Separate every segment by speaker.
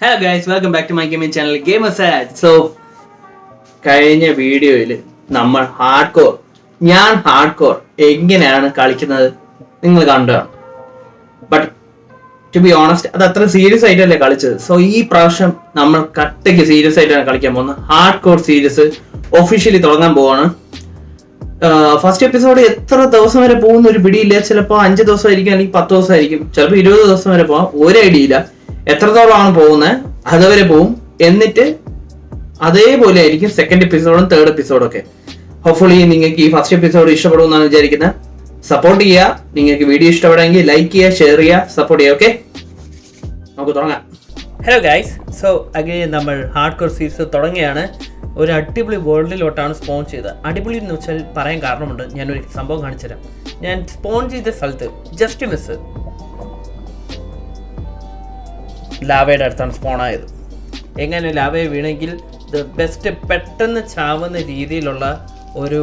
Speaker 1: Hello guys, welcome back to my gaming channel Gamersad. So കഴിഞ്ഞ വീഡിയോയിൽ നമ്മൾ ഞാൻ ഹാർഡ് കോർ എങ്ങനെയാണ് കളിക്കുന്നത് നിങ്ങൾ കണ്ടതാണ്. ബട്ട് ടു ബി ഓണസ്റ്റ്, അത് അത്ര സീരിയസ് ആയിട്ടല്ലേ കളിച്ചത്. സോ ഈ പ്രാവശ്യം നമ്മൾ കട്ടയ്ക്ക് സീരിയസ് ആയിട്ടാണ് കളിക്കാൻ പോകുന്നത്. ഹാർഡ് കോർ സീരീസ് ഒഫീഷ്യലി തുടങ്ങാൻ പോവാണ്. ഫസ്റ്റ് എപ്പിസോഡ് എത്ര ദിവസം വരെ പോകുന്ന ഒരു പിടിയില്ല. ചിലപ്പോൾ 5 ദിവസമായിരിക്കും, അല്ലെങ്കിൽ 10 ദിവസമായിരിക്കും, ചിലപ്പോൾ 20 ദിവസം വരെ പോകാം. ഒരു ഐഡിയ ഇല്ല എത്രത്തോളമാണ് പോകുന്നത്. അതുവരെ പോവും. എന്നിട്ട് അതേപോലെ ആയിരിക്കും സെക്കൻഡ് എപ്പിസോഡും തേർഡ് എപ്പിസോഡും ഒക്കെ. ഹോപ്പ്ഫുള്ളി നിങ്ങൾക്ക് ഈ ഫസ്റ്റ് എപ്പിസോഡ് ഇഷ്ടപ്പെടുമെന്നാണ് വിചാരിക്കുന്നത്. സപ്പോർട്ട് ചെയ്യുക. നിങ്ങൾക്ക് വീഡിയോ ഇഷ്ടപ്പെടുമെങ്കിൽ ലൈക്ക് ചെയ്യുക, ഷെയർ ചെയ്യുക, സപ്പോർട്ട് ചെയ്യുക. ഓക്കെ, നമുക്ക് തുടങ്ങാം. ഹലോ ഗൈസ്, സോ അഗൈൻ നമ്മൾ ഹാർഡ് കോർ സീരീസ് തുടങ്ങിയാണ്. ഒരു അടിപൊളി വേൾഡിലോട്ടാണ് സ്പോൺ ചെയ്തത്. അടിപൊളി എന്ന് വെച്ചാൽ പറയാൻ കാരണമുണ്ട്. ഞാനൊരു സംഭവം കാണിച്ചുതരാം. ഞാൻ സ്പോൺ ചെയ്ത സ്ഥലത്ത് ജസ്റ്റ് മിസ് ലാവയുടെ അടുത്താണ് സ്പോൺ ആയത്. എങ്ങനെ ലാവയെ വീണെങ്കിൽ ദ ബെസ്റ്റ് പെട്ടെന്ന് ചാവുന്ന രീതിയിലുള്ള ഒരു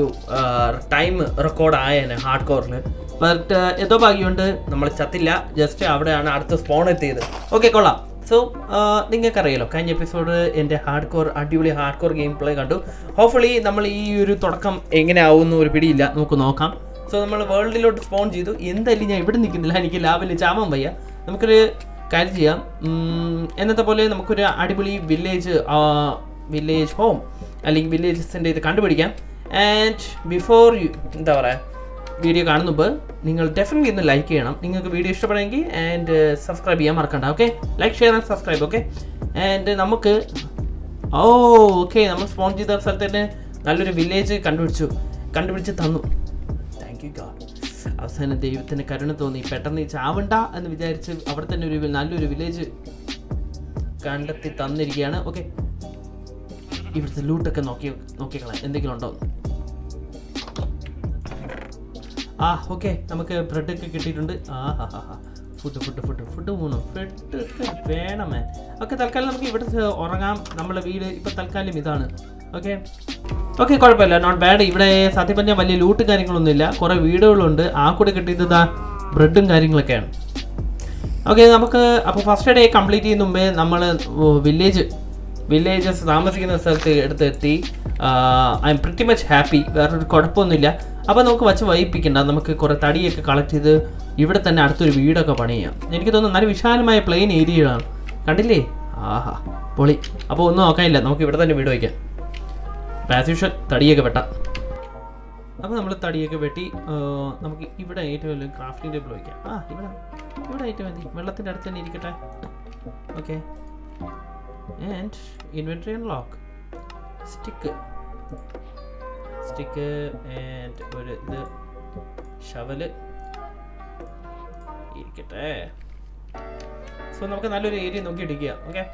Speaker 1: ടൈം റെക്കോർഡ് ആയേനെ ഹാർഡ് കോറിൽ. ബട്ട് എന്തോ ഭാഗ്യമുണ്ട്, നമ്മൾ ചത്തില്ല. ജസ്റ്റ് അവിടെയാണ് അടുത്ത സ്പോൺ എത്തിയത്. ഓക്കെ, കൊള്ളാം. സോ നിങ്ങൾക്കറിയാലോ, കഴിഞ്ഞ എപ്പിസോഡ് എൻ്റെ അടിപൊളി ഹാർഡ് കോർ ഗെയിം പ്ലേ കണ്ടു. ഹോപ്പ്ഫുള്ളി നമ്മൾ ഈ ഒരു തുടക്കം എങ്ങനെ ആവുന്ന ഒരു പിടിയില്ല, നമുക്ക് നോക്കാം. സോ നമ്മൾ വേൾഡിലോട്ട് സ്പോൺ ചെയ്തു. എന്തായാലും ഞാൻ ഇവിടെ നിൽക്കുന്നില്ല, എനിക്ക് ലാവിൽ ചാവാൻ വയ്യ. നമുക്കൊരു കാര്യം ചെയ്യാം. എന്നത്തെ പോലെ നമുക്കൊരു അടിപൊളി വില്ലേജ് ഹോം അല്ലെങ്കിൽ വില്ലേജസിൻ്റെ ഇത് കണ്ടുപിടിക്കാം. ആൻഡ് ബിഫോർ എന്താ പറയുക, വീഡിയോ കാണുന്ന മുമ്പ് നിങ്ങൾ ഡെഫിനറ്റ്ലി ഒന്ന് ലൈക്ക് ചെയ്യണം. നിങ്ങൾക്ക് വീഡിയോ ഇഷ്ടപ്പെടുമെങ്കിൽ. ആൻഡ് സബ്സ്ക്രൈബ് ചെയ്യാൻ മറക്കണ്ട. Okay, like share and subscribe. Okay, and നമുക്ക് നമ്മൾ സ്പോൺ ചെയ്ത സ്ഥലത്ത് തന്നെ നല്ലൊരു വില്ലേജ് കണ്ടുപിടിച്ച് തന്നു. Thank you God. അവസാനം ദൈവത്തിന് കരുണ തോന്നി. പെട്ടെന്ന് ചാവണ്ട എന്ന് വിചാരിച്ച് അവിടെ തന്നെ ഒരു നല്ലൊരു വില്ലേജ് കണ്ടെത്തി തന്നിരിക്കുകയാണ്. ഓക്കെ, ഇവിടുത്തെ ലൂട്ടൊക്കെ നോക്കിക്കളാം എന്തെങ്കിലും ഉണ്ടോ. ഓക്കെ, നമുക്ക് ബ്രെഡൊക്കെ കിട്ടിയിട്ടുണ്ട്. ഫുഡ് വേണമേ. ഓക്കെ, തൽക്കാലം നമുക്ക് ഇവിടെ ഉറങ്ങാം. നമ്മളെ വീട് ഇപ്പം തൽക്കാലം ഇതാണ്. ഓക്കെ, കുഴപ്പമില്ല, നോട്ട് ബാഡ്. ഇവിടെ സത്യം പറഞ്ഞാൽ വലിയ ലൂട്ട് കാര്യങ്ങളൊന്നുമില്ല. കുറേ വീടുകളുണ്ട്. കൂടെ കിട്ടിയത് ബ്രെഡും കാര്യങ്ങളൊക്കെയാണ്. ഓക്കെ, നമുക്ക് അപ്പോൾ ഫസ്റ്റ് ഡേ കംപ്ലീറ്റ് ചെയ്യുന്ന മുമ്പേ നമ്മൾ വില്ലേജസ് താമസിക്കുന്ന സ്ഥലത്ത് എടുത്തെത്തി. I am pretty much happy. വേറൊരു കുഴപ്പമൊന്നുമില്ല. അപ്പോൾ നമുക്ക് വച്ച് വൈപ്പിക്കണ്ട. നമുക്ക് കുറേ തടിയൊക്കെ കളക്ട് ചെയ്ത് ഇവിടെ തന്നെ അടുത്തൊരു വീടൊക്കെ പണിയാം. എനിക്ക് തോന്നുന്നു നല്ല വിശാലമായ പ്ലെയിൻ ഏരിയയാണ്. കണ്ടില്ലേ? പൊളി. അപ്പോൾ ഒന്നും നോക്കാനില്ല, നമുക്ക് ഇവിടെ തന്നെ വീട് വയ്ക്കാം. ആസ് യൂഷ്വൽ തടിയൊക്കെ വെട്ടാം. അപ്പോൾ നമ്മൾ തടിയൊക്കെ വെട്ടി നമുക്ക് ഇവിടെ ഏറ്റവും വലിയ ക്രാഫ്റ്റിംഗ് ടേബിൾ വയ്ക്കാം. ഇവിടെ ഏറ്റവും മതി. വെള്ളത്തിൻ്റെ അടുത്ത് തന്നെ ഇരിക്കട്ടെ. Okay, and inventory unlock. Stick and ഒരു ഇത് ഷവല് ഇരിക്കട്ടെ. സോ നമുക്ക് നല്ലൊരു ഏരിയ നോക്കി ഇടിക്കുക. ഓക്കെ,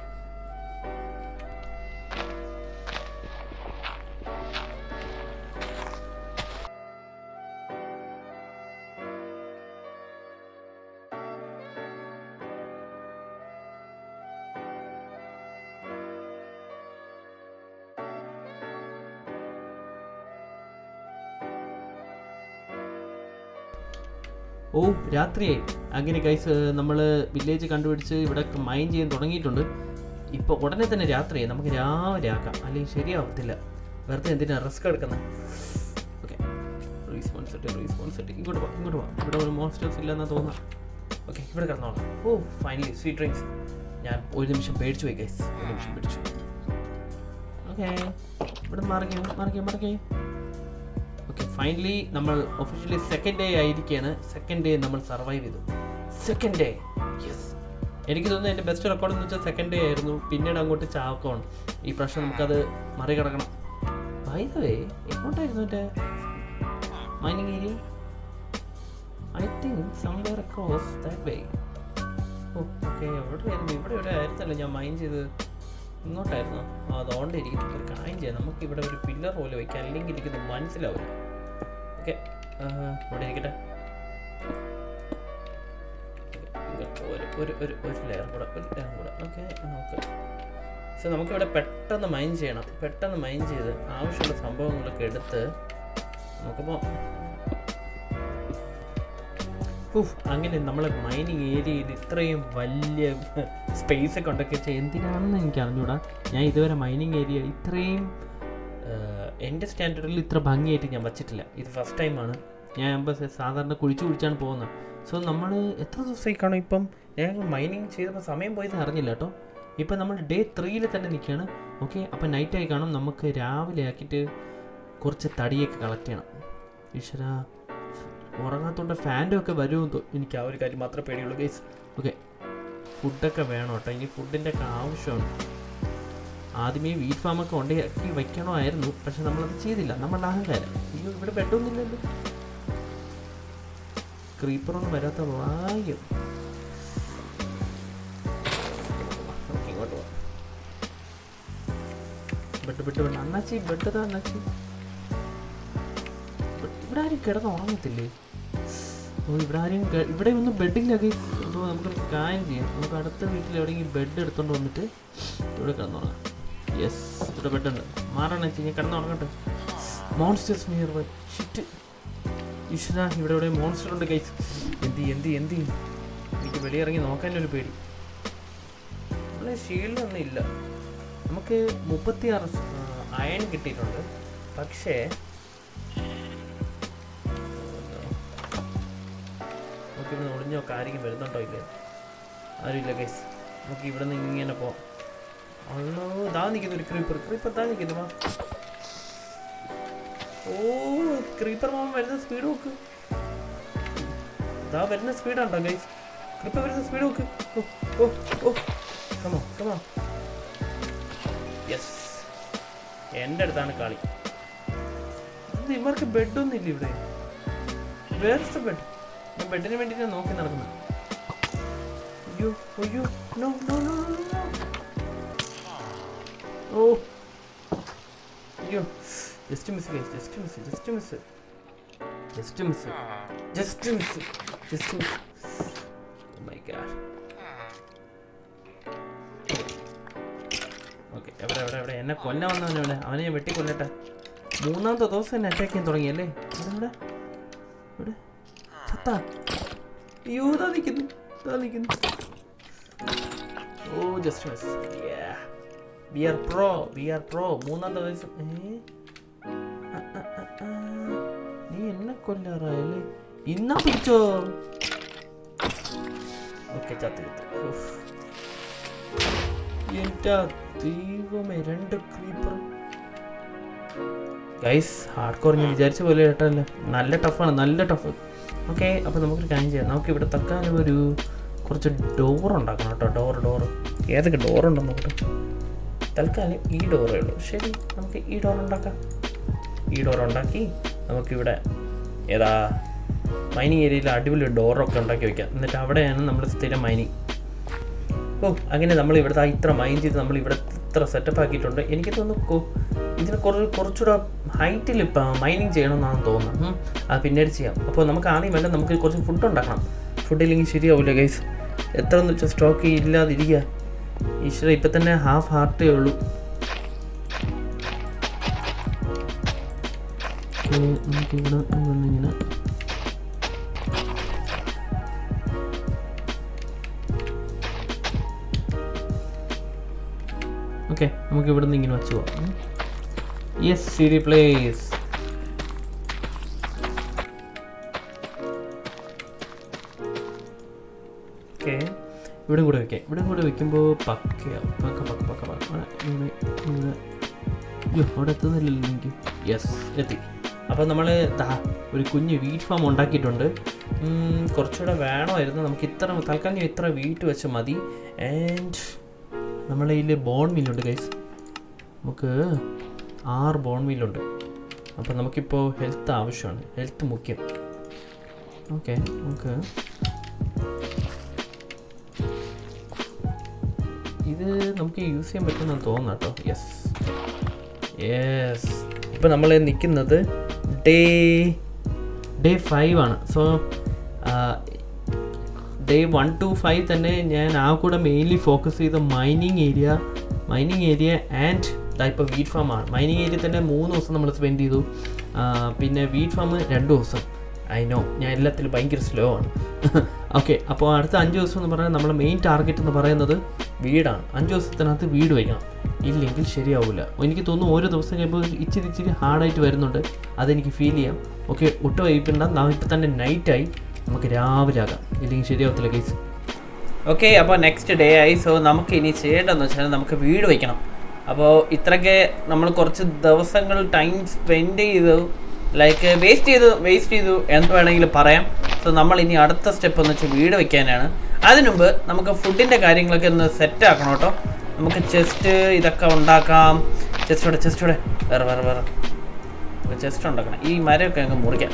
Speaker 1: രാത്രിയായി. അങ്ങനെ ഗൈസ്, നമ്മൾ വില്ലേജ് കണ്ടുപിടിച്ച് ഇവിടെ മൈൻ ചെയ്യാൻ തുടങ്ങിയിട്ടുണ്ട്. ഇപ്പോൾ ഉടനെ തന്നെ രാത്രിയായി. നമുക്ക് രാവിലെ ആക്കാം, അല്ലെങ്കിൽ ശരിയാവത്തില്ല. വെറുതെ എന്തിനാ റിസ്ക് എടുക്കുന്നത്. ഓക്കെ, റീസ്പോൺസിറ്റി. ഇങ്ങോട്ട് പോവാം. ഇവിടെ ഒരു മോൺസ്റ്റേഴ്സ് ഇല്ലെന്നാ തോന്നാം. ഓക്കെ, ഇവിടെ കിടന്നോളാം. Finally sweet drinks. ഞാൻ ഒരു നിമിഷം പേടിച്ചു പോയി ഗൈസ്, ഓക്കെ, ഇവിടെ മറിക്കേ. ഓക്കെ, ഫൈനലി നമ്മൾ ഒഫീഷ്യലി സെക്കൻഡ് ഡേ ആയിരിക്കുകയാണ്. സെക്കൻഡ് ഡേ നമ്മൾ സർവൈവ് ചെയ്തു. Second day, yes. എനിക്ക് തോന്നുന്നു എൻ്റെ ബെസ്റ്റ് റെക്കോർഡ് എന്ന് വെച്ചാൽ സെക്കൻഡ് ഡേ ആയിരുന്നു. പിന്നീട് അങ്ങോട്ട് ചാവക്കമാണ്. ഈ പ്രശ്നം നമുക്കത് മറികടക്കണം. ബൈ ദ വേ, എങ്ങോട്ടായിരുന്നു എൻ്റെ mining area? I think somewhere across that way. Okay, ഇവിടെ ആയിരുന്നല്ലോ ഞാൻ മൈൻ ചെയ്ത്. ഇങ്ങോട്ടായിരുന്നു. അതുകൊണ്ട് ഇരിക്കും. ഒരു കാര്യം ചെയ്യാം, നമുക്ക് ഇവിടെ ഒരു പില്ലർ പോലെ വയ്ക്കാം, അല്ലെങ്കിൽ ഇരിക്കുന്നത് മനസ്സിലാവില്ല. ഓക്കെ, ഇവിടെ ഇരിക്കട്ടെ. ഒരു ലെയർ കൂടെ. ഓക്കെ. സോ നമുക്കിവിടെ പെട്ടെന്ന് മൈൻ ചെയ്യണം. പെട്ടെന്ന് മൈൻ ചെയ്ത് ആവശ്യമുള്ള സംഭവങ്ങളൊക്കെ എടുത്ത് നമുക്കിപ്പോൾ
Speaker 2: അങ്ങനെ നമ്മൾ മൈനിങ് ഏരിയയിൽ ഇത്രയും വലിയ സ്പേസ് ഒക്കെ ഉണ്ടാക്കി വെച്ചാൽ എന്തിനാണെന്ന് എനിക്ക് അറിഞ്ഞൂടാ. ഞാൻ ഇതുവരെ മൈനിങ് ഏരിയ ഇത്രയും എൻ്റെ സ്റ്റാൻഡേർഡിൽ ഇത്ര ഭംഗിയായിട്ട് ഞാൻ വച്ചിട്ടില്ല. ഇത് ഫസ്റ്റ് ടൈമാണ്. ഞാൻ സാധാരണ കുഴിച്ചാണ് പോകുന്നത്. സോ നമ്മൾ എത്ര ദിവസമായി കാണും ഇപ്പം ഞാൻ മൈനിങ് ചെയ്തപ്പോൾ സമയം പോയത് അറിഞ്ഞില്ല കേട്ടോ. ഇപ്പം നമ്മൾ ഡേ 3 തന്നെ നിൽക്കുകയാണ്. ഓക്കെ, അപ്പം നൈറ്റായി കാണും. നമുക്ക് രാവിലെ ആക്കിയിട്ട് കുറച്ച് തടിയൊക്കെ കളക്ട് ചെയ്യണം. ഈശ്വര, ഉറങ്ങാത്തോണ്ട് ഫാനും ഒക്കെ വരുമെന്ന് എനിക്ക് ആ ഒരു കാര്യം മാത്രമേ പേടിയുള്ളൂ ഗൈസ്. ഓക്കെ, ഫുഡൊക്കെ വേണം കേട്ടോ. ഇനി ഫുഡിൻ്റെ ഒക്കെ ആവശ്യമാണ്. ആദ്യമേ വീറ്റ് ഫാമൊക്കെ ഉണ്ടാക്കി വയ്ക്കണമായിരുന്നു, പക്ഷെ നമ്മളത് ചെയ്തില്ല. നമ്മളുടെ അഹങ്കാരം. അയ്യോ, ഇവിടെ ബെഡൊന്നുമില്ലല്ലോ. ക്രീപ്പറൊന്നും വരാത്ത ഭാഗ്യം. ഇങ്ങോട്ട് പോവാം. ബെഡ് അണ്ണാച്ചി, ബെഡ് താ അണ്ണാച്ചി. ഇവിടെ ആരും കിടന്ന് ഉറങ്ങത്തില്ലേ? ഇവിടെ ഒന്നും ബെഡില്ല ഗൈസ്. അപ്പോൾ നമുക്കൊരു കാര്യം ചെയ്യാം. നമുക്ക് അടുത്ത വീട്ടിൽ എവിടെയെങ്കിലും ബെഡ് എടുത്തുകൊണ്ട് വന്നിട്ട് ഇവിടെ കിടന്നുറങ്ങാം. യെസ്, ഇവിടെ ബെഡുണ്ട്. മാറണ വെച്ച് ഞാൻ കിടന്നുറങ്ങട്ടെ. Monsters near by. ഷിറ്റ് ഈശ്വര, ഇവിടെ എവിടെ മോൺസ്റ്റർ ഉണ്ട് ഗൈസ്. എന്ത് എനിക്ക് വെളിയിറങ്ങി നോക്കാനൊരു പേടി. നമ്മളെ ഷീൽഡൊന്നും ഇല്ല. നമുക്ക് 36 അയൺ കിട്ടിയിട്ടുണ്ട്. പക്ഷേ നമുക്കിവിടെ ഒളിഞ്ഞോ ആരെങ്കിലും വരുന്നുണ്ടോ? ഇല്ല, ആരുമില്ല ഗൈസ്. നമുക്ക് ഇവിടെ നിന്ന് ഇങ്ങനെ പോവാം. അല്ലോ, ദാ നിൽക്കുന്നു ഒരു ക്രീപ്പർ ദാ നിൽക്കുന്നു. മാ, ഓ ക്രീപ്പർ മാമ വരുന്ന സ്പീഡ് നോക്ക്. ദാ വരുന്ന സ്പീഡാണ്ടോ ഗൈസ്. ക്രീപ്പർ വരുന്ന സ്പീഡ് നോക്ക്. ഓ കമോ. യെസ്, എൻ്റെ അടുത്താണ് കളി. ഇവർക്ക് ബെഡൊന്നും ഇല്ല ഇവിടെ. വേറെ ബെഡ്. ഞാൻ ബെഡിന് വേണ്ടിയിട്ട് നോക്കി നടക്കുന്നത്. അയ്യോ നോ. ഓ അയ്യോ, just miss. My God. Okay, എവിടെ എന്നെ കൊല്ലാൻ വന്നവനെവിടെ? അവനെ ഞാൻ വെട്ടിക്കൊല്ലട്ടെ. 3ാമത്തെ ദിവസം എന്നെ അറ്റാക്ക് ചെയ്യാൻ തുടങ്ങിയല്ലേ? ഇവിടെ ചത്താ. അയ്യോ, താ നിൽക്കുന്നു. Oh, just miss. We are pro. 3ാമത്തെ ദിവസം നീ എന്നെ കൊല്ലാറായല്ലേ? ഇന്നാ പിടിച്ചോ. ഓക്കെ, ചത്ത്. എൻ്റെ ദൈവമേ, 2 ക്രീപ്പർ ഗൈസ്. ഹാർഡ് കോർ ഞാൻ വിചാരിച്ച പോലെ കേട്ടല്ലോ. നല്ല ടഫ്. ഓക്കെ, അപ്പോൾ നമുക്കൊരു കാര്യം ചെയ്യാം. നമുക്ക് ഇവിടെ തൽക്കാലം കുറച്ച് ഡോർ ഉണ്ടാക്കണം കേട്ടോ. ഡോർ ഏതൊക്കെ ഡോറുണ്ടെന്ന് നോക്കട്ടെ. തൽക്കാലം ഈ ഡോറേ ഉള്ളൂ. ശരി, നമുക്ക് ഈ ഡോർ ഉണ്ടാക്കാം. ഈ ഡോർ ഉണ്ടാക്കി നമുക്കിവിടെ മൈനിങ് ഏരിയയിൽ അടിപൊളി ഡോറൊക്കെ ഉണ്ടാക്കി വയ്ക്കാം. എന്നിട്ട് അവിടെയാണ് നമ്മൾ സ്ഥിരം മൈനിങ്. അങ്ങനെ നമ്മൾ ഇവിടെ ഇത്ര മൈൻ ചെയ്ത് നമ്മൾ ഇവിടെ ഇത്ര സെറ്റപ്പ് ആക്കിയിട്ടുണ്ട്. എനിക്ക് തോന്നുന്നു ഇതിന് കുറച്ചുകൂടെ ഹൈറ്റിൽ ഇപ്പം മൈനിങ് ചെയ്യണമെന്നാണ് തോന്നുന്നത്. അത് പിന്നീട് ചെയ്യാം. അപ്പോൾ നമുക്ക് ആദ്യം വേണ്ട നമുക്ക് കുറച്ച് ഫുഡ് ഉണ്ടാക്കണം. ഫുഡില്ലെങ്കിൽ ശരിയാവില്ല ഗൈസ്. എത്ര എന്ന് വെച്ചാൽ സ്റ്റോക്ക് ഇല്ലാതിരിക്കുക. ഈശ്വര, ഇപ്പം തന്നെ ഹാഫ് ഹാർട്ടേ ഉള്ളൂ. നമുക്കിവിടെ ഇങ്ങനെ ഓക്കെ, നമുക്ക് ഇവിടെ നിന്ന് ഇങ്ങനെ വെച്ച് പോവാം. Yes, CD place. ഓക്കെ, ഇവിടെ കൂടെ വെക്കുമ്പോൾ പക്കയാവും. അവിടെ എത്തുന്നില്ലല്ലോ എനിക്ക്. യെസ്, എത്തി. അപ്പോൾ നമ്മൾ ഒരു കുഞ്ഞ് വീറ്റ് ഫാം ഉണ്ടാക്കിയിട്ടുണ്ട്. കുറച്ചുകൂടെ വേണമായിരുന്നു. നമുക്ക് തൽക്കാലം ഇത്ര വീറ്റ് വെച്ച് മതി. ആൻഡ് നമ്മളെ ഇതിൽ ബോൺ മീലുണ്ട് ഗൈസ്. നമുക്ക് 6 ബോൺ മീലുണ്ട്. അപ്പോൾ നമുക്കിപ്പോൾ ഹെൽത്ത് ആവശ്യമാണ്. ഹെൽത്ത് മുഖ്യം. ഓക്കെ, ഇത് നമുക്ക് യൂസ് ചെയ്യാൻ പറ്റുമെന്ന് തോന്നുന്നു കേട്ടോ. യെസ്. ഇപ്പോൾ നമ്മൾ നിൽക്കുന്നത് ഡേ 5 ആണ്. സോ ഡേ 1 to 5 തന്നെ ഞാൻ ആ കൂടെ മെയിൻലി ഫോക്കസ് ചെയ്ത മൈനിങ് ഏരിയ ആൻഡ് ഇപ്പോൾ വീറ്റ് ഫാമാണ്. മൈനിങ് ഏരിയ തന്നെ 3 ദിവസം നമ്മൾ സ്പെൻഡ് ചെയ്തു. പിന്നെ വീറ്റ് ഫാം 2 ദിവസം. ഐ നോ ഞാൻ എല്ലാത്തിലും ഭയങ്കര സ്ലോ ആണ്. ഓക്കെ, അപ്പോൾ അടുത്ത 5 ദിവസം എന്ന് പറഞ്ഞാൽ നമ്മുടെ മെയിൻ ടാർഗറ്റ് എന്ന് പറയുന്നത് വീടാണ്. 5 ദിവസത്തിനകത്ത് വീട് വയ്ക്കണം, ഇല്ലെങ്കിൽ ശരിയാവില്ല. എനിക്ക് തോന്നുന്നു ഓരോ ദിവസം കഴിയുമ്പോൾ ഇച്ചിരി ഹാർഡായിട്ട് വരുന്നുണ്ട്, അതെനിക്ക് ഫീൽ ചെയ്യാം. ഓക്കെ, ഒട്ടും വൈകിപ്പിണ്ട, ഇപ്പം തന്നെ നൈറ്റായി, നമുക്ക് രാവിലെ ആകാം, ഇല്ലെങ്കിൽ ശരിയാവത്തില്ല കേസ്. ഓക്കെ, അപ്പോൾ നെക്സ്റ്റ് ഡേ ആയി. സോ നമുക്ക് ഇനി ചെയ്യേണ്ടതെന്ന് വെച്ചാൽ നമുക്ക് വീട് വയ്ക്കണം. അപ്പോൾ ഇത്രയൊക്കെ നമ്മൾ കുറച്ച് ദിവസങ്ങൾ ടൈം സ്പെൻഡ് ചെയ്തു, ലൈക്ക് വേസ്റ്റ് ചെയ്തു എന്ന് വേണമെങ്കിൽ പറയാം. സോ നമ്മൾ ഇനി അടുത്ത സ്റ്റെപ്പ് എന്ന് വെച്ചാൽ വീട് വയ്ക്കാനാണ്. അതിനുമുമ്പ് നമുക്ക് ഫുഡിൻ്റെ കാര്യങ്ങളൊക്കെ ഒന്ന് സെറ്റ് ആക്കണം കേട്ടോ. നമുക്ക് ചെസ്റ്റ് ഇതൊക്കെ ഉണ്ടാക്കാം. ചെസ്റ്റോടെ വേറെ ചെസ്റ്റ് ഉണ്ടാക്കണം. ഈ മരമൊക്കെ അങ്ങ് മുറിക്കാം.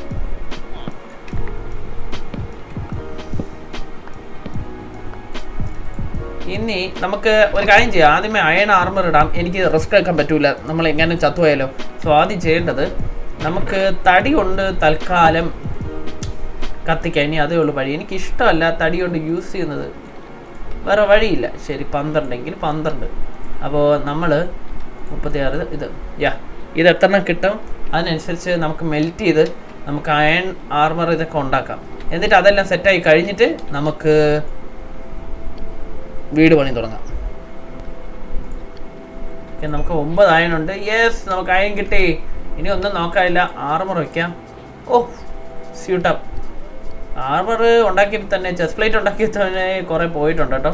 Speaker 2: ഇനി നമുക്ക് ഒരു കാര്യം ചെയ്യാം. ആദ്യമേ അയൺ ആർമർ ഇടാം. എനിക്ക് റിസ്ക് എടുക്കാൻ പറ്റൂല, നമ്മൾ എങ്ങനെ ചത്തുപോയാലോ. സോ ആദ്യം ചെയ്യേണ്ടത് നമുക്ക് തടി കൊണ്ട് തൽക്കാലം കത്തിക്കാം. ഇനി അതേ ഉള്ളൂ വഴി. എനിക്കിഷ്ടമല്ല തടി കൊണ്ട് യൂസ് ചെയ്യുന്നത്, വേറെ വഴിയില്ല. ശരി, 12 എങ്കിൽ 12. അപ്പോൾ നമ്മൾ 36 ഇത് എത്രണ്ണം കിട്ടും അതിനനുസരിച്ച് നമുക്ക് മെൽറ്റ് ചെയ്ത് നമുക്ക് അയൺ ആർമർ ഇതൊക്കെ ഉണ്ടാക്കാം. എന്നിട്ട് അതെല്ലാം സെറ്റായി കഴിഞ്ഞിട്ട് നമുക്ക് വീട് പണി തുടങ്ങാം. ഓക്കെ, നമുക്ക് 9 അയണുണ്ട്. യെസ്, നമുക്ക് അയൺ കിട്ടി. ഇനി ഒന്നും നോക്കാനില്ല, ആർമർ വയ്ക്കാം. സ്യൂട്ടപ്പ്. ആർമർ ഉണ്ടാക്കിയപ്പോൾ തന്നെ, ചെസ്റ്റ് പ്ലേറ്റ് ഉണ്ടാക്കിയപ്പോൾ തന്നെ കുറേ പോയിട്ടുണ്ട് കേട്ടോ.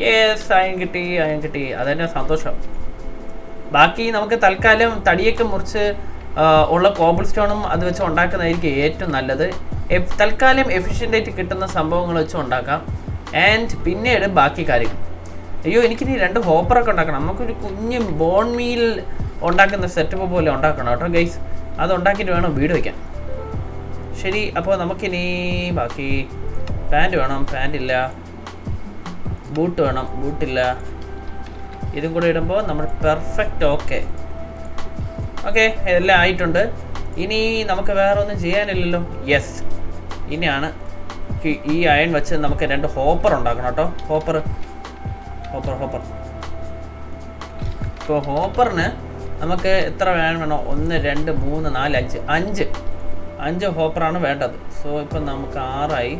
Speaker 2: യെസ്, അയൺ കിട്ടി. അതെന്നെ സന്തോഷം. ബാക്കി നമുക്ക് തൽക്കാലം തടിയൊക്കെ മുറിച്ച് ഉള്ള കോബിൾ സ്റ്റോണും അത് വെച്ച് ഉണ്ടാക്കുന്നതായിരിക്കും ഏറ്റവും നല്ലത്. തൽക്കാലം എഫിഷ്യൻ്റായിട്ട് കിട്ടുന്ന സംഭവങ്ങൾ വെച്ച് ഉണ്ടാക്കാം. ആൻഡ് പിന്നീട് ബാക്കി കാര്യങ്ങൾ. അയ്യോ, എനിക്കിനി 2 ഹോപ്പറൊക്കെ ഉണ്ടാക്കണം. നമുക്കൊരു കുഞ്ഞ് ബോൺ മീൽ ഉണ്ടാക്കുന്ന സെറ്റപ്പ് പോലെ ഉണ്ടാക്കണം കേട്ടോ ഗൈസ്. അത് ഉണ്ടാക്കിയിട്ട് വേണം വീട് വയ്ക്കാൻ. ശരി, അപ്പോൾ നമുക്കിനി ബാക്കി പാൻറ്റ് വേണം, പാൻറ്റില്ല. ബൂട്ട് വേണം, ബൂട്ടില്ല. ഇതും കൂടെ ഇടുമ്പോൾ നമ്മൾ പെർഫെക്റ്റ്. ഓക്കെ, എല്ലാം ആയിട്ടുണ്ട്. ഇനി നമുക്ക് വേറെ ഒന്നും ചെയ്യാനില്ലല്ലോ. യെസ്, ഇനിയാണ് ഈ അയൺ വെച്ച് നമുക്ക് 2 ഹോപ്പർ ഉണ്ടാക്കണം കേട്ടോ. ഹോപ്പർ. ഇപ്പോൾ ഹോപ്പറിന് നമുക്ക് എത്ര വേണോ? 1 2 3 4 5 5 ഹോപ്പറാണ് വേണ്ടത്. സോ ഇപ്പം നമുക്ക് 6 ആയി.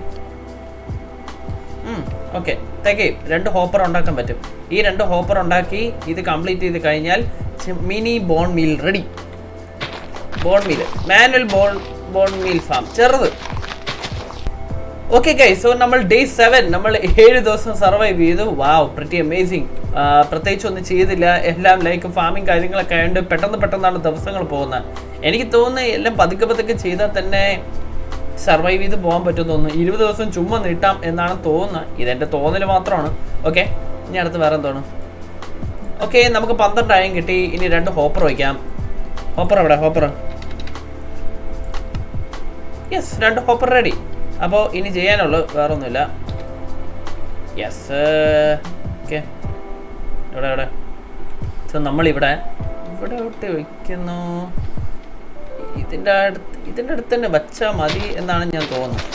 Speaker 2: ഓക്കെ, തികയും. 2 ഹോപ്പർ ഉണ്ടാക്കാൻ പറ്റും. ഈ 2 ഹോപ്പർ ഉണ്ടാക്കി ഇത് കംപ്ലീറ്റ് ചെയ്ത് കഴിഞ്ഞാൽ mini bone meal ready. Manual bone meal farm ചെറുത്. ഓക്കെ ഗൈസ്, സോ നമ്മൾ ഡേ 7 നമ്മൾ 7 ദിവസം സർവൈവ് ചെയ്തു. Wow, pretty amazing. പ്രത്യേകിച്ച് ഒന്നും ചെയ്തില്ല. എല്ലാം ലൈക്ക് ഫാമിങ് കാര്യങ്ങളൊക്കെ ആയതുകൊണ്ട് പെട്ടെന്നാണ് ദിവസങ്ങൾ പോകുന്നത്. എനിക്ക് തോന്നുന്നത് എല്ലാം പതുക്കെ ചെയ്താൽ തന്നെ സർവൈവ് ചെയ്ത് പോകാൻ പറ്റുമെന്ന് തോന്നുന്നു. 20 ദിവസം ചുമ്മാ നീട്ടാം എന്നാണ് തോന്നുന്നത്. ഇതെൻ്റെ തോന്നൽ മാത്രമാണ്. ഓക്കെ, ഇനി അടുത്ത് വേറെ എന്താണ്? ഓക്കെ, നമുക്ക് 12 അയൺ കിട്ടി. ഇനി 2 ഹോപ്പർ വയ്ക്കാം. ഹോപ്പർ എവിടെ? Yes, 2 hopper ready. അപ്പോൾ ഇനി ചെയ്യാനുള്ളത് വേറെ ഒന്നുമില്ല. Yes, okay. എവിടെ? സോ നമ്മളിവിടെ ഇട്ട് വയ്ക്കുന്നു. ഇതിൻ്റെ അടുത്ത് തന്നെ വച്ചാൽ മതി എന്നാണ് ഞാൻ തോന്നുന്നത്.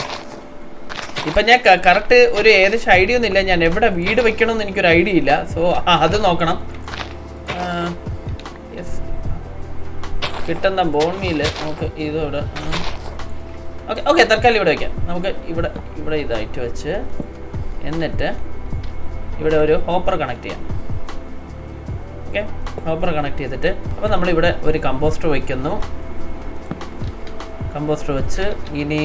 Speaker 2: ഇപ്പം ഞാൻ കറക്റ്റ് ഒരു ഏകദേശം ഐഡിയ ഒന്നുമില്ല. ഞാൻ എവിടെ വീട് വെക്കണമെന്ന് എനിക്കൊരു ഐഡിയ ഇല്ല. സോ അത് നോക്കണം. യെസ്, കിട്ടുന്ന ബോൺ മീൽ നമുക്ക് ഇതോടെ ഓക്കെ തൽക്കാലം ഇവിടെ വയ്ക്കാം. നമുക്ക് ഇവിടെ ഇതായിട്ട് വെച്ച് എന്നിട്ട് ഇവിടെ ഒരു ഹോപ്പർ കണക്ട് ചെയ്യാം. ഓക്കെ, ഹോപ്പർ കണക്ട് ചെയ്തിട്ട് അപ്പോൾ നമ്മളിവിടെ ഒരു കമ്പോസ്റ്റർ വയ്ക്കുന്നു. കമ്പോസ്റ്റർ വെച്ച് ഇനി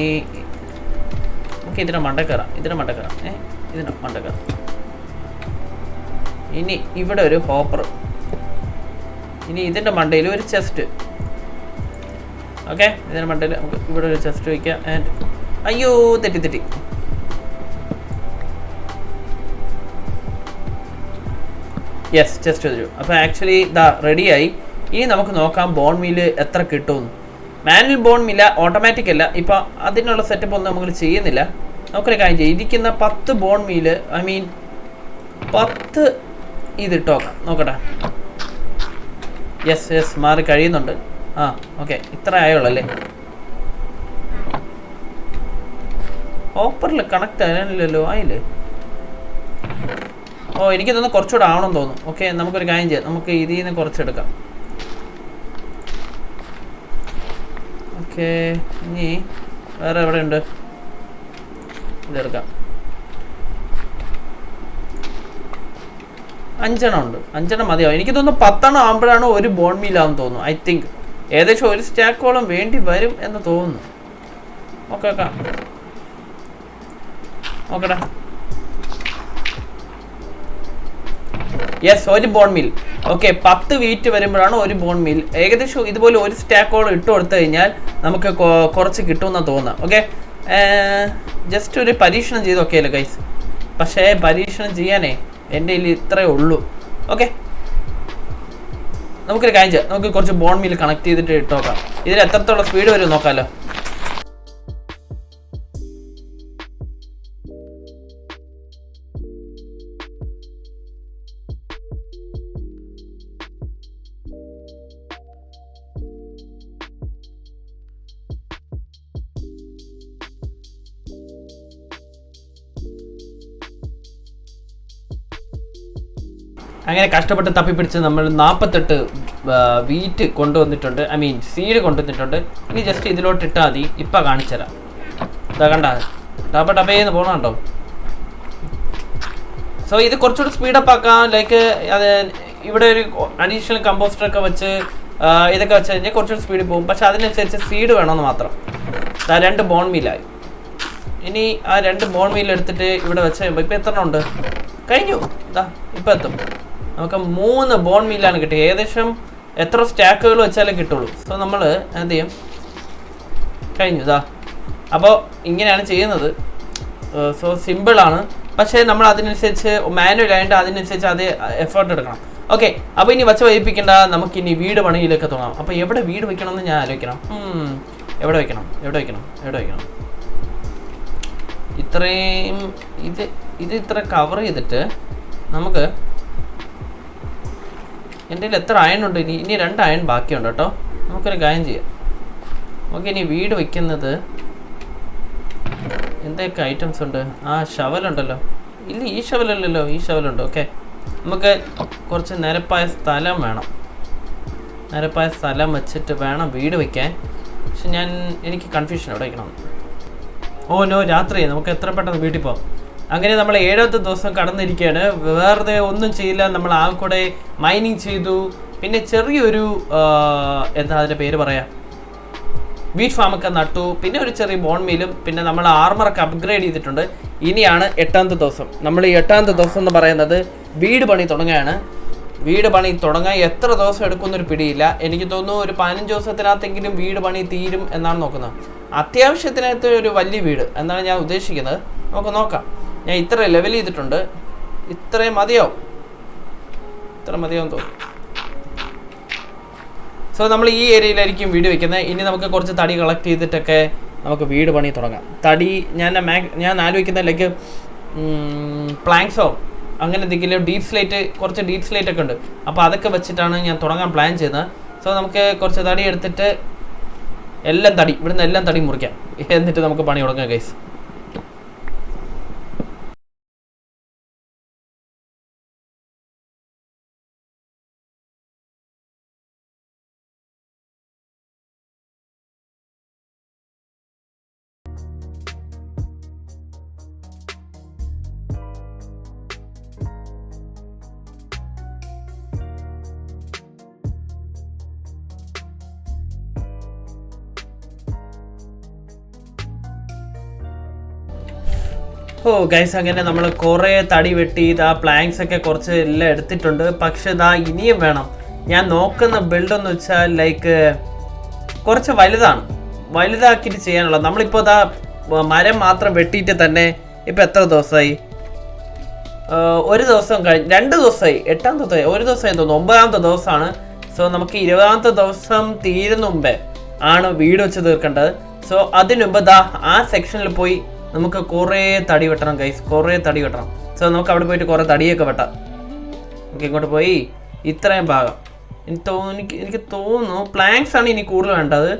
Speaker 2: നമുക്ക് ഇതിനെ മണ്ട കയറാം. ഇനി ഇവിടെ ഒരു ഹോപ്പർ. ഇനി ഇതിൻ്റെ മണ്ടയിൽ ഒരു ചെസ്റ്റ്. ഓക്കെ, ഇതിൻ്റെ മണ്ടയിൽ നമുക്ക് ഇവിടെ ഒരു ചെസ്റ്റ് വയ്ക്കാം. ആൻഡ് അയ്യോ, തെറ്റി. യെസ്, ചെസ്റ്റ് വെച്ചു. അപ്പോൾ ആക്ച്വലി റെഡിയായി. ഇനി നമുക്ക് നോക്കാം ബോൺ മീൽ എത്ര കിട്ടുമെന്ന്. മാനുവൽ ബോൺ മീൽ ഓട്ടോമാറ്റിക് അല്ല. ഇപ്പോൾ അതിനുള്ള സെറ്റപ്പ് ഒന്നും നമ്മൾ ചെയ്യുന്നില്ല. നമുക്കൊരു കാര്യം ചെയ്യാം. ഇരിക്കുന്ന 10 ബോൺ മീൽ 10 ഇതിട്ടോക്കാം. നോക്കട്ടെ. യെസ്, മാറി കഴിയുന്നുണ്ട്. ഓക്കെ, ഇത്ര ആയുള്ളല്ലേ. ഹോപ്പറിൽ കണക്ട് ആയാലില്ലല്ലോ. ആയില്ലേ? എനിക്ക് തോന്നുന്നു കുറച്ചുകൂടെ ആവണമെന്ന് തോന്നുന്നു. ഓക്കെ, നമുക്കൊരു കാര്യം ചെയ്യാം. നമുക്ക് ഇതിൽ നിന്ന് കുറച്ചെടുക്കാം. ഓക്കെ, ഇനി
Speaker 1: വേറെ എവിടെ ഉണ്ട്? ഇതെടുക്കാം. 5 എണ്ണം ഉണ്ട്. 5 എണ്ണം മതിയാവും. എനിക്ക് തോന്നുന്നു 10 എണ്ണം ആകുമ്പോഴാണ് ഒരു ബോൺ മീലാന്ന് തോന്നുന്നു. ഐ തിങ്ക് ഏകദേശം ഒരു സ്റ്റാക്കോളം വേണ്ടി വരും എന്ന് തോന്നുന്നു. ഓക്കെ ഓക്കെടാ. യെസ്, ഒരു ബോൺ മീൽ. ഓക്കെ, 10 വീറ്റ് വരുമ്പോഴാണ് ഒരു ബോൺ മീൽ. ഏകദേശം ഇതുപോലെ ഒരു സ്റ്റാക്കോളം ഇട്ട് കൊടുത്തു കഴിഞ്ഞാൽ നമുക്ക് കുറച്ച് കിട്ടുമെന്നാണ് തോന്നുന്നത്. ഓക്കെ, ജസ്റ്റ് ഒരു പരീക്ഷണം ചെയ്ത് നോക്കിയല്ലോ ഗൈസ്. പക്ഷേ പരീക്ഷണം ചെയ്യാനേ എൻ്റെ കയ്യിൽ ഇത്രയേ ഉള്ളൂ. ഓക്കെ, നമുക്കൊരു കാര്യം ചെയ്യാം. നമുക്ക് കുറച്ച് ബോൺ മീൽ കണക്ട് ചെയ്തിട്ട് ഇട്ട് നോക്കാം. ഇതിൽ എത്രത്തോളം സ്പീഡ് വരും നോക്കാമല്ലോ. അങ്ങനെ കഷ്ടപ്പെട്ട് തപ്പിപ്പിടിച്ച് നമ്മൾ 48 വീറ്റ് കൊണ്ടുവന്നിട്ടുണ്ട്. ഐ മീൻ സീഡ് കൊണ്ടുവന്നിട്ടുണ്ട്. ഇനി ജസ്റ്റ് ഇതിലോട്ട് ഇട്ടാൽ മതി. ഇപ്പം കാണിച്ചുതരാം. ഇതാ കണ്ട, ടപ്പേന്ന് പോകണോ? സോ ഇത് കുറച്ചുകൂടി സ്പീഡപ്പ് ആക്കാം. ലൈക്ക് അത് ഇവിടെ ഒരു അഡീഷണൽ കമ്പോസ്റ്ററൊക്കെ വെച്ച് ഇതൊക്കെ വെച്ച് കഴിഞ്ഞാൽ കുറച്ചുകൂടി സ്പീഡിൽ പോകും. പക്ഷെ അതിനനുസരിച്ച് സീഡ് വേണമെന്ന് മാത്രം. 2 ബോൺ മീലായി. ഇനി ആ 2 ബോൺ മീൽ എടുത്തിട്ട് ഇവിടെ വെച്ച് കഴിയുമ്പോൾ ഇപ്പം എത്ര ഉണ്ട്? കഴിഞ്ഞു. ഇതാ ഇപ്പം എത്തും. നമുക്ക് 3 ബോൺ മീലാണ് കിട്ടിയത്. ഏകദേശം എത്ര സ്റ്റാക്കുകൾ വെച്ചാലേ കിട്ടുള്ളൂ. സോ നമ്മൾ എന്ത് ചെയ്യും? കഴിഞ്ഞു. ഇതാ അപ്പോൾ ഇങ്ങനെയാണ് ചെയ്യുന്നത്. സോ സിമ്പിളാണ്. പക്ഷേ നമ്മൾ അതിനനുസരിച്ച് മാനുവൽ ആയിട്ട് അതിനനുസരിച്ച് അത് എഫേർട്ട് എടുക്കണം. ഓക്കെ, അപ്പോൾ ഇനി വച്ച് വൈപ്പിക്കേണ്ട. നമുക്കിനി വീട് പണിയിലൊക്കെ തുടങ്ങാം. അപ്പോൾ എവിടെ വീട് വെക്കണമെന്ന് ഞാൻ ആലോചിക്കണം. എവിടെ വെക്കണം? ഇത്രയും ഇത് ഇത്ര കവർ ചെയ്തിട്ട് നമുക്ക് എൻ്റെ കയ്യിൽ എത്ര അയൺ ഉണ്ട്? ഇനി 2 അയൺ ബാക്കിയുണ്ട് കേട്ടോ. നമുക്കൊരു കാര്യം ചെയ്യാം. ഓക്കെ, ഇനി വീട് വയ്ക്കുന്നത് എന്തൊക്കെ ഐറ്റംസ് ഉണ്ട്? ആ ഷവലുണ്ടല്ലോ. ഇല്ല, ഈ ഷവലല്ലല്ലോ, ഈ ഷവലുണ്ട്. ഓക്കെ, നമുക്ക് കുറച്ച് നിരപ്പായ സ്ഥലം വേണം. നിരപ്പായ സ്ഥലം വെച്ചിട്ട് വേണം വീട് വയ്ക്കാൻ. പക്ഷെ എനിക്ക് കൺഫ്യൂഷൻ എവിടെ വയ്ക്കണം. ഓ നോ, രാത്രി നമുക്ക് എത്ര പെട്ടെന്ന് വീട്ടിൽ പോകാം. അങ്ങനെ നമ്മൾ 7ാമത്തെ ദിവസം കടന്നിരിക്കുകയാണ്. വെറുതെ ഒന്നും ചെയ്യില്ല. നമ്മൾ ആ കൂടെ മൈനിങ് ചെയ്തു. പിന്നെ ചെറിയൊരു എന്താ അതിൻ്റെ പേര് പറയാം, വീറ്റ് ഫാമൊക്കെ നട്ടു. പിന്നെ ഒരു ചെറിയ ബോൺ മീലും. പിന്നെ നമ്മൾ ആർമറൊക്കെ അപ്ഗ്രേഡ് ചെയ്തിട്ടുണ്ട്. ഇനിയാണ് 8ാമത്തെ ദിവസം. നമ്മൾ ഈ 8ാമത്തെ ദിവസം എന്ന് പറയുന്നത് വീട് പണി തുടങ്ങുകയാണ്. വീട് പണി തുടങ്ങാൻ എത്ര ദിവസം എടുക്കുന്നൊരു പിടിയില്ല. എനിക്ക് തോന്നുന്നു ഒരു 15 ദിവസത്തിനകത്തെങ്കിലും വീട് പണി തീരും എന്നാണ് നോക്കുന്നത്. അത്യാവശ്യത്തിനകത്ത് ഒരു വലിയ വീട് എന്നാണ് ഞാൻ ഉദ്ദേശിക്കുന്നത്. നമുക്ക് നോക്കാം. ഞാൻ ഇത്ര ലെവൽ ചെയ്തിട്ടുണ്ട്. ഇത്രയും മതിയാവും തോന്നുന്നു. സോ നമ്മൾ ഈ ഏരിയയിലായിരിക്കും വീട് വെക്കുന്നത്. ഇനി നമുക്ക് കുറച്ച് തടി കളക്ട് ചെയ്തിട്ടൊക്കെ നമുക്ക് വീട് പണി തുടങ്ങാം. തടി ഞാൻ ആലോചിക്കുന്ന ലൈക്ക് പ്ലാങ്ക്സോ അങ്ങനെ എന്തെങ്കിലും കുറച്ച് ഡീപ് സ്ലേറ്റ് ഒക്കെ ഉണ്ട്. അപ്പോൾ അതൊക്കെ വെച്ചിട്ടാണ് ഞാൻ തുടങ്ങാൻ പ്ലാൻ ചെയ്യുന്നത്. സോ നമുക്ക് കുറച്ച് തടി എടുത്തിട്ട് ഇവിടുന്ന് എല്ലാം തടി മുറിക്കാം. എന്നിട്ട് നമുക്ക് പണി തുടങ്ങാം ഗൈസ്. ഓ ഗൈസ്, അങ്ങനെ നമ്മൾ കുറേ തടി വെട്ടി ആ പ്ലാങ്ക്സ് ഒക്കെ കുറച്ച് എല്ലാം എടുത്തിട്ടുണ്ട്. പക്ഷെ ഇതാ ഇനിയും വേണം. ഞാൻ നോക്കുന്ന ബിൽഡെന്ന് വെച്ചാൽ ലൈക്ക് കുറച്ച് വലുതാക്കിയിട്ട് ചെയ്യാനുള്ള. നമ്മളിപ്പോൾ ഇതാ മരം മാത്രം വെട്ടിയിട്ട് തന്നെ ഇപ്പം എത്ര ദിവസമായി? ഒരു ദിവസം കഴിഞ്ഞ് 2 ദിവസമായി. 8ാമത്തെ ദിവസമായി. ഒരു ദിവസമായി തോന്നുന്നു. 9ാമത്തെ ദിവസമാണ്. സോ നമുക്ക് 20ാമത്തെ ദിവസം തീരുന്ന മുമ്പേ ആണ് വീട് വെച്ച് തീർക്കേണ്ടത്. സോ അതിനു മുമ്പ് ദാ ആ സെക്ഷനിൽ പോയി നമുക്ക് കുറേ തടി വെട്ടണം ഗൈസ്. കുറേ തടി വെട്ടണം. സോ നമുക്ക് അവിടെ പോയിട്ട് കുറേ തടിയൊക്കെ വെട്ടാം. നമുക്ക് ഇങ്ങോട്ട് പോയി ഇത്രയും ഭാഗം എനിക്ക് തോന്നുന്നു പ്ലാങ്ക്സ് ആണ് ഇനി കൂടുതൽ വേണ്ടത്.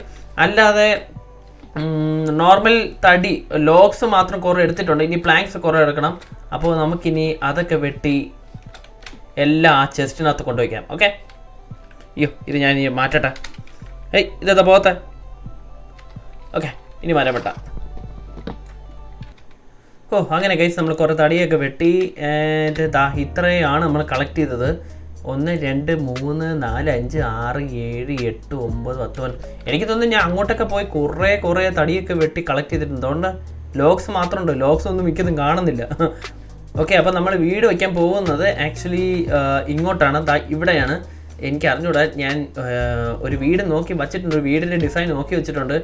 Speaker 1: അല്ലാതെ നോർമൽ തടി ലോഗ്സ് മാത്രം കുറേ എടുത്തിട്ടുണ്ട്. ഇനി പ്ലാങ്ക്സ് കുറേ എടുക്കണം. അപ്പോൾ നമുക്കിനി അതൊക്കെ വെട്ടി എല്ലാം ആ ചെസ്റ്റിനകത്ത് കൊണ്ടുവയ്ക്കാം. ഓക്കെ, അയ്യോ ഇത് ഞാൻ മാറ്റട്ടെ. ഇതെന്താ പോകത്തെ? ഓക്കെ, ഇനി മരം വെട്ടാം.
Speaker 2: ഓ അങ്ങനെ ഗൈസ് നമ്മൾ കുറേ തടിയൊക്കെ വെട്ടി ആൻഡ് ദാ ഇത്രയാണ് നമ്മൾ കളക്ട് ചെയ്തത്. 1 2 3 4 5 6 7 8 9 10 എനിക്ക് തോന്നുന്നു ഞാൻ അങ്ങോട്ടൊക്കെ പോയി കുറേ തടിയൊക്കെ വെട്ടി കളക്ട് ചെയ്തിട്ടുണ്ട്. അതുകൊണ്ട് ലോക്സ് മാത്രമുണ്ട്, ലോക്സ് ഒന്നും മിക്കതും കാണുന്നില്ല. ഓക്കെ, അപ്പോൾ നമ്മൾ വീട് വയ്ക്കാൻ പോകുന്നത് ആക്ച്വലി ഇങ്ങോട്ടാണ്, ഇവിടെയാണ്. എനിക്ക് അറിഞ്ഞൂടാ, ഞാൻ ഒരു വീട് നോക്കി വച്ചിട്ടുണ്ട്, ഒരു വീടിൻ്റെ ഡിസൈൻ നോക്കി വെച്ചിട്ടുണ്ട്.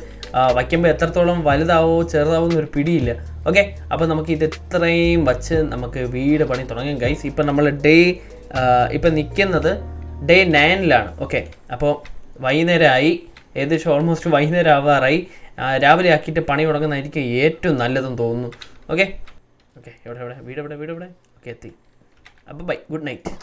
Speaker 2: വയ്ക്കുമ്പോൾ എത്രത്തോളം വലുതാവോ ചെറുതാവോ എന്നൊരു പിടിയില്ല. ഓക്കെ, അപ്പോൾ നമുക്ക് ഇത് ഇത്രയും വച്ച് നമുക്ക് വീട് പണി തുടങ്ങാം ഗൈസ്. ഇപ്പം നമ്മൾ ഇപ്പം നിൽക്കുന്നത് ഡേ 9ലാണ്. ഓക്കെ, അപ്പോൾ വൈകുന്നേരമായി, ഏകദേശം ഓൾമോസ്റ്റ് വൈകുന്നേരം ആവാറായി. രാവിലെ ആക്കിയിട്ട് പണി തുടങ്ങുന്നതായിരിക്കും ഏറ്റവും നല്ലതെന്ന് തോന്നുന്നു. ഓക്കെ ഓക്കെ, എവിടെ വീട് എവിടെ? ഓക്കെ, എത്തി. അപ്പോൾ ബൈ, ഗുഡ് നൈറ്റ്.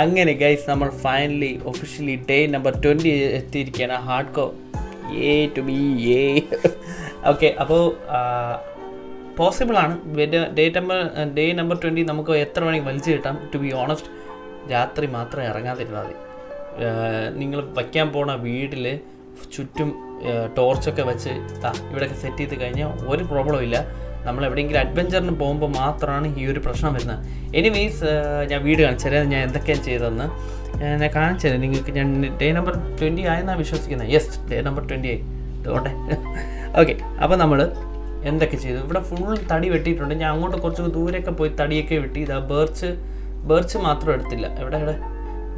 Speaker 2: അങ്ങനെ ഗൈസ് നമ്മൾ ഫൈനലി ഒഫീഷ്യലി ഡേ നമ്പർ 20 എത്തിയിരിക്കുകയാണ്. Hard core okay. അപ്പോൾ പോസിബിളാണ് ഡേ നമ്പർ 20 നമുക്ക് എത്ര വേണമെങ്കിൽ വലിച്ചു കിട്ടാം. ടു ബി ഓണസ്റ്റ്, രാത്രി മാത്രമേ ഇറങ്ങാതിരുന്നാൽ മതി. നിങ്ങൾ വയ്ക്കാൻ പോണ വീട്ടിൽ ചുറ്റും ടോർച്ചൊക്കെ വെച്ച് ഇവിടെയൊക്കെ സെറ്റ് ചെയ്ത് കഴിഞ്ഞാൽ ഒരു പ്രോബ്ലം ഇല്ല. നമ്മൾ എവിടെയെങ്കിലും അഡ്വഞ്ചറിന് പോകുമ്പോൾ മാത്രമാണ് ഈ ഒരു പ്രശ്നം വരുന്നത്. എനിവേയ്സ്, ഞാൻ വീഡിയോ കാണിച്ചുതരാം ഞാൻ എന്തൊക്കെയാണ് ചെയ്തതെന്ന്. ഞാൻ കാണിച്ചുതരാം നിങ്ങൾക്ക്. ഞാൻ ഡേ നമ്പർ 20 ആയെന്നാണ് വിശ്വസിക്കുന്നത്. യെസ്, ഡേ നമ്പർ 20 ആയി. അതുകൊണ്ടേ ഓക്കെ. അപ്പോൾ നമ്മൾ എന്തൊക്കെ ചെയ്തു? ഇവിടെ ഫുൾ തടി വെട്ടിയിട്ടുണ്ട്. ഞാൻ അങ്ങോട്ട് കുറച്ച് ദൂരെയൊക്കെ പോയി തടിയൊക്കെ വെട്ടി. ഇതാ ബേർച്ച് മാത്രം എടുത്തില്ല. എവിടെ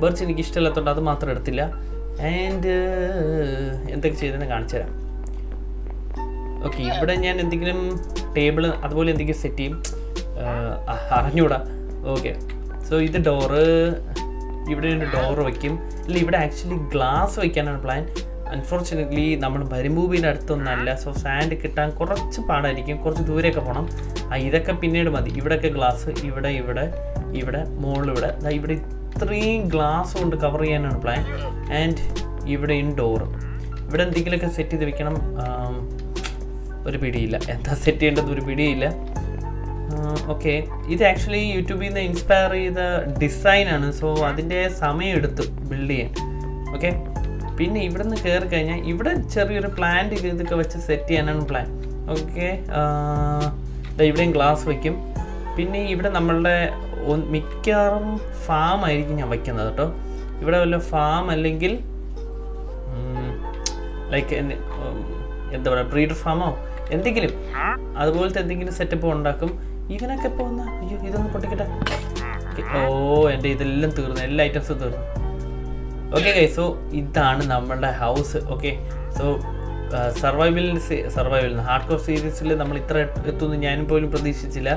Speaker 2: ബേർച്ച് എനിക്ക് ഇഷ്ടമില്ലാത്തതുകൊണ്ട് അത് മാത്രം എടുത്തില്ല. ആൻഡ് എന്തൊക്കെ ചെയ്തെന്ന് കാണിച്ചു തരാം. ഓക്കെ, ഇവിടെ ഞാൻ എന്തെങ്കിലും ടേബിൾ അതുപോലെ എന്തെങ്കിലും സെറ്റ് ചെയ്യും. അറിഞ്ഞൂടാ. ഓക്കെ, സോ ഇത് ഡോറ്, ഇവിടെ ഒരു ഡോറ് വയ്ക്കും. ഇല്ല, ഇവിടെ ആക്ച്വലി ഗ്ലാസ് വയ്ക്കാനാണ് പ്ലാൻ. അൺഫോർച്ചുനേറ്റ്ലി നമ്മൾ ബരുമ്പൂബിൻ്റെ അടുത്തൊന്നല്ല. സോ സാൻഡ് കിട്ടാൻ കുറച്ച് പാടായിരിക്കും. കുറച്ച് ദൂരെയൊക്കെ പോകണം. ഇതൊക്കെ പിന്നീട് മതി. ഇവിടെയൊക്കെ ഗ്ലാസ്, ഇവിടെ മുകളിലിവിടെ ഇവിടെ ഇത്രയും ഗ്ലാസ് കൊണ്ട് കവർ ചെയ്യാനാണ് പ്ലാൻ. ആൻഡ് ഇവിടെയും ഡോറ്. ഇവിടെ എന്തെങ്കിലുമൊക്കെ സെറ്റ് ചെയ്ത് വെക്കണം. ഒരു പിടിയില്ല, എന്താ സെറ്റ് ചെയ്യേണ്ടത് ഒരു പിടിയില്ല. ഓക്കെ, ഇത് ആക്ച്വലി യൂട്യൂബിൽ നിന്ന് ഇൻസ്പയർ ചെയ്ത ഡിസൈനാണ്. സോ അതിൻ്റെ സമയം എടുത്തു ബിൽഡ് ചെയ്യാൻ. ഓക്കെ, പിന്നെ ഇവിടെ നിന്ന് കയറി കഴിഞ്ഞാൽ ഇവിടെ ചെറിയൊരു പ്ലാന്റ് ഇതൊക്കെ വെച്ച് സെറ്റ് ചെയ്യാനാണ് പ്ലാൻ. ഓക്കെ, ഇവിടെയും ഗ്ലാസ് വയ്ക്കും. പിന്നെ ഇവിടെ നമ്മളുടെ മിക്കവാറും ഫാം ആയിരിക്കും ഞാൻ വയ്ക്കുന്നത് കേട്ടോ. ഇവിടെ വല്ല ഫാം അല്ലെങ്കിൽ ലൈക്ക് എന്താ പറയുക, ബ്രീഡർ ഫാമോ എന്തെങ്കിലും അതുപോലത്തെ എന്തെങ്കിലും സെറ്റപ്പ് ഉണ്ടാക്കും. ഇവനൊക്കെ ഇപ്പോൾ അയ്യോ ഇതൊന്നും പൊട്ടിക്കട്ടെ. എൻ്റെ ഇതെല്ലാം തീർന്നു, എല്ലാ ഐറ്റംസും തീർന്നു. ഓക്കെ ഗൈസ്, സോ ഇതാണ് നമ്മളുടെ house. Okay, so survival hard core സീരീസിൽ നമ്മൾ ഇത്ര എത്തുമെന്ന് ഞാനും പോലും പ്രതീക്ഷിച്ചില്ല.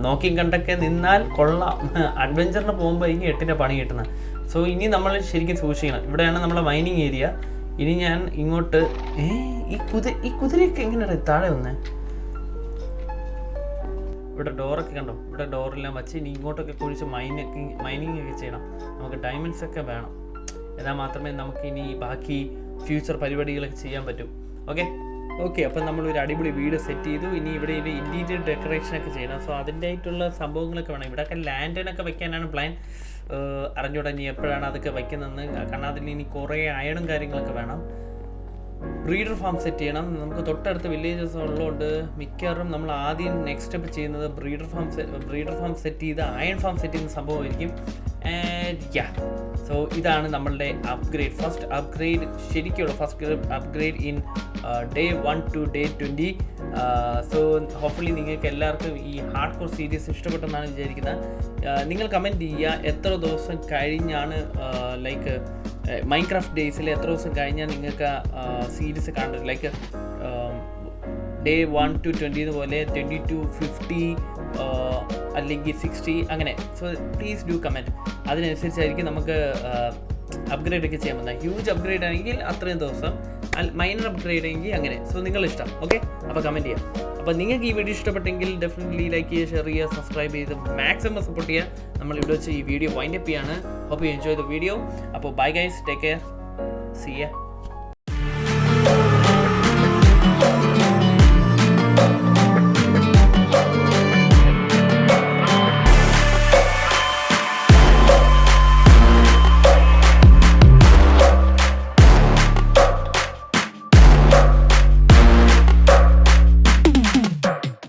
Speaker 2: നോക്കി കണ്ടൊക്കെ നിന്നാൽ കൊള്ളാം. അഡ്വഞ്ചറിന് പോകുമ്പോൾ ഇനി 8ൻ്റെ പണി കിട്ടുന്നത്. സോ ഇനി നമ്മൾ ശരിക്കും സൂക്ഷിക്കണം. ഇവിടെയാണ് നമ്മളെ മൈനിങ് ഏരിയ. ഇനി ഞാൻ ഇങ്ങോട്ട് ഈ കുതിരയൊക്കെ എങ്ങനെയാണ് താഴെ വന്നേ? ഇവിടെ ഡോറൊക്കെ കണ്ടോ? ഇവിടെ ഡോറെല്ലാം വെച്ച് ഇനി ഇങ്ങോട്ടൊക്കെ കുഴിച്ച് മൈനിങ് ഒക്കെ ചെയ്യണം. നമുക്ക് ഡയമണ്ട്സ് ഒക്കെ വേണം. എന്നാൽ മാത്രമേ നമുക്ക് ഇനി ബാക്കി ഫ്യൂച്ചർ പരിപാടികളൊക്കെ ചെയ്യാൻ പറ്റും. ഓക്കെ, അപ്പം നമ്മളൊരു അടിപൊളി വീട് സെറ്റ് ചെയ്തു. ഇനി ഇവിടെ ഇൻറ്റീരിയർ ഡെക്കറേഷനൊക്കെ ചെയ്യണം. സോ അതിൻ്റെ ആയിട്ടുള്ള സംഭവങ്ങളൊക്കെ വേണം. ഇവിടെയൊക്കെ ലാൻഡനൊക്കെ വെക്കാനാണ് പ്ലാൻ. അറിഞ്ഞൂടാ ഇനി എപ്പോഴാണ് അതൊക്കെ വയ്ക്കുന്നതെന്ന്. കാരണം അതിൽ ഇനി കുറേ അയണും കാര്യങ്ങളൊക്കെ വേണം. ബ്രീഡർ ഫാം സെറ്റ് ചെയ്യണം. നമുക്ക് തൊട്ടടുത്ത് വില്ലേജസ് ഉള്ളതുകൊണ്ട് മിക്കവാറും നമ്മൾ ആദ്യം നെക്സ്റ്റ് സ്റ്റെപ്പ് ചെയ്യുന്നത് ബ്രീഡർ ഫാം സെറ്റ് ചെയ്ത് അയൺ ഫാം സെറ്റ് ചെയ്യുന്ന സംഭവമായിരിക്കും. സോ ഇതാണ് നമ്മളുടെ ഫസ്റ്റ് അപ്ഗ്രേഡ് ശരിക്കുള്ള first upgrade in day 1 to day 20. So hopefully നിങ്ങൾക്ക് എല്ലാവർക്കും ഈ ഹാർഡ് കോർ സീരീസ് ഇഷ്ടപ്പെട്ടെന്നാണ് വിചാരിക്കുന്നത്. നിങ്ങൾ കമൻറ്റ് ചെയ്യുക എത്ര ദിവസം കഴിഞ്ഞാണ് ലൈക്ക് മൈൻക്രാഫ്റ്റ് ഡേയ്സിൽ എത്ര ദിവസം കഴിഞ്ഞാൽ നിങ്ങൾക്ക് സീരീസ് കാണുന്നത്. ലൈക്ക് ഡേ 1 to 20 പോലെ 20 to 50 അല്ലെങ്കിൽ 60 അങ്ങനെ. So please do comment. അതിനനുസരിച്ചായിരിക്കും നമുക്ക് അപ്ഗ്രേഡ് ഒക്കെ ചെയ്യാൻ പറ്റുന്നത്. ഹ്യൂജ് അപ്ഗ്രേഡ് ആണെങ്കിൽ അത്രയും ദിവസം, മൈനർ അപ്ഗ്രേഡ് ആണെങ്കിൽ അങ്ങനെ. സോ നിങ്ങളിഷ്ടം. ഓക്കെ, അപ്പോൾ കമൻറ്റ് ചെയ്യാം. അപ്പോൾ നിങ്ങൾക്ക് ഈ വീഡിയോ ഇഷ്ടപ്പെട്ടെങ്കിൽ ഡെഫിനറ്റ്ലി ലൈക്ക് ചെയ്യുക, ഷെയർ ചെയ്യുക, സബ്സ്ക്രൈബ് ചെയ്ത് മാക്സിമം സപ്പോർട്ട് ചെയ്യുക. നമ്മൾ ഇവിടെ വെച്ച് ഈ വീഡിയോ വൈൻഡ് അപ്പ് ചെയ്യാണ്. Hope you enjoy the video. അപ്പോൾ bye guys, take care, see U.